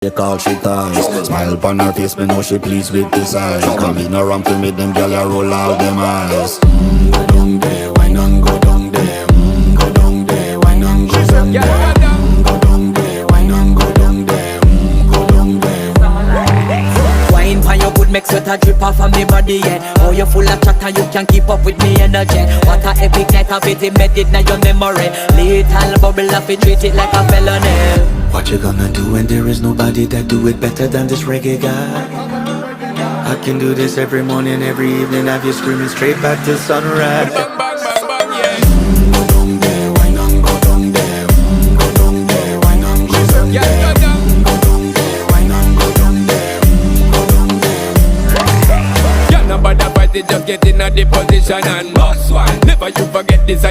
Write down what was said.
They call she ties. Smile upon her face, me know she pleased with this eyes. Come in around to me, them gyal a roll out them eyes. Go down there, why not go down there? Go down there, why not go down there? Go down there, why not go down there? Go down there. Wine pan your good, make sweat a drip off of me body, yeah. Oh, you full of chatter, you can't keep up with me energy. What a epic night of it, embedded in your memory. Little bubble of it, treat it like a felony. What you gonna do when there is nobody that do it better than this reggae guy? I can do this every morning, every evening, have you screaming straight back to sunrise. Bang, bang, bang, bang, yeah. Go down there, why not go down there? Go down there, why not go down there? Yeah, go down. Go down there, why not go down there? Go down there. Yeah, nobody fight it, just get in a the position and boss one. Never you forget this,